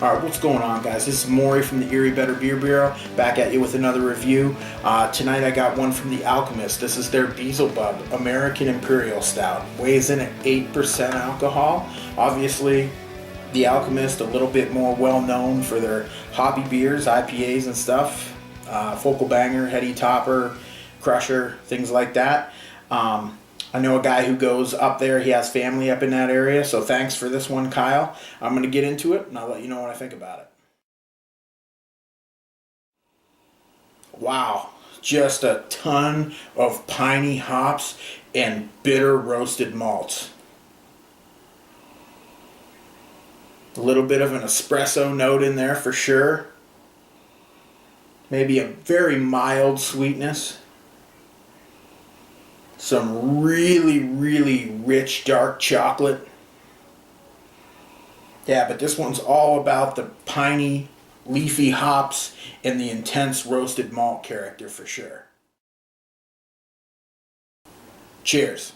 Alright, what's going on, guys? This is Maury from the Erie Better Beer Bureau, back at you with another review. Tonight I got one from the Alchemist. This is their Beelzebub American Imperial Stout. Weighs in at 8% alcohol. Obviously, the Alchemist a little bit more well known for their hoppy beers, IPAs and stuff. Focal Banger, Heady Topper, Crusher, things like that. I know a guy who goes up there. He has family up in that area, so thanks for this one, Kyle. I'm going to get into it, and I'll let you know what I think about it. Wow, just a ton of piney hops and bitter roasted malts. A little bit of an espresso note in there for sure. Maybe a very mild sweetness. Some really, really rich dark chocolate. Yeah, but this one's all about the piney, leafy hops and the intense roasted malt character for sure. Cheers.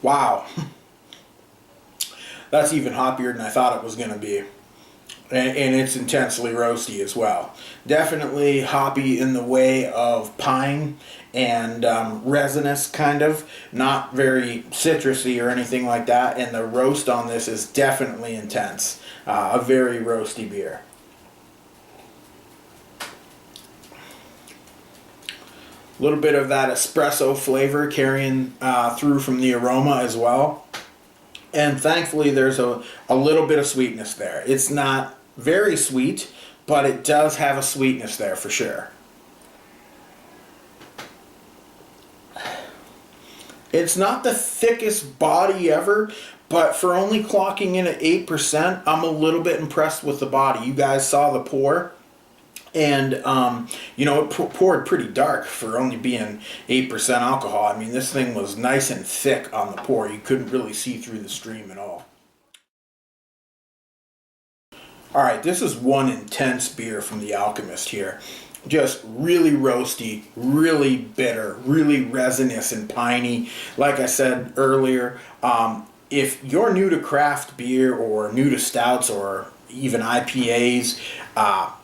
Wow. That's even hoppier than I thought it was going to be. And it's intensely roasty as well. Definitely hoppy in the way of pine and resinous kind of. Not very citrusy or anything like that. And the roast on this is definitely intense. A very roasty beer. A little bit of that espresso flavor carrying through from the aroma as well. And thankfully there's a little bit of sweetness there. It's not very sweet, but it does have a sweetness there for sure. It's not the thickest body ever, but for only clocking in at 8%, I'm a little bit impressed with the body. You guys saw the pour, and you know, it poured pretty dark for only being 8% alcohol. I mean, this thing was nice and thick on the pour. You couldn't really see through the stream at all. Alright, this is one intense beer from the Alchemist here. Just really roasty, really bitter, really resinous and piney. Like I said earlier, if you're new to craft beer or new to stouts or even IPAs, I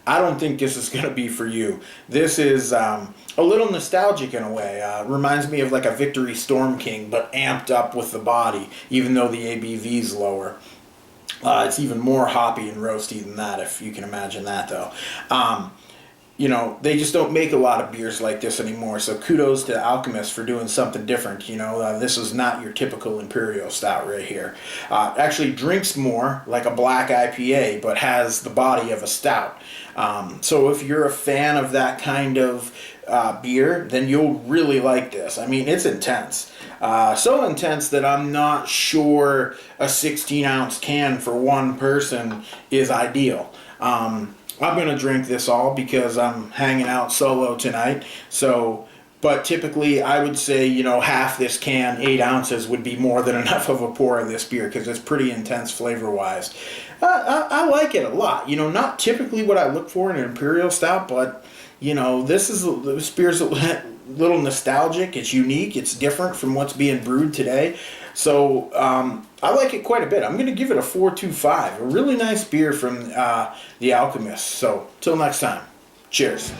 don't think this is going to be for you. This is a little nostalgic in a way. Reminds me of like a Victory Storm King, but amped up with the body, even though the ABV is lower. It's even more hoppy and roasty than that, if you can imagine that, though. You know, they just don't make a lot of beers like this anymore, so kudos to Alchemist for doing something different. You know, this is not your typical Imperial Stout right here. Actually drinks more like a black IPA, but has the body of a stout. So if you're a fan of that kind of beer, then you'll really like this. I mean, it's intense. So intense that I'm not sure a 16-ounce can for one person is ideal. I'm going to drink this all because I'm hanging out solo tonight. So, but typically I would say, you know, half this can, 8 ounces, would be more than enough of a pour of this beer because it's pretty intense flavor-wise. I like it a lot. You know, not typically what I look for in an Imperial Stout, but, you know, this beer's a little nostalgic. It's unique. It's different from what's being brewed today. So I like it quite a bit. I'm going to give it a 4.25. A really nice beer from the Alchemist. So till next time, cheers.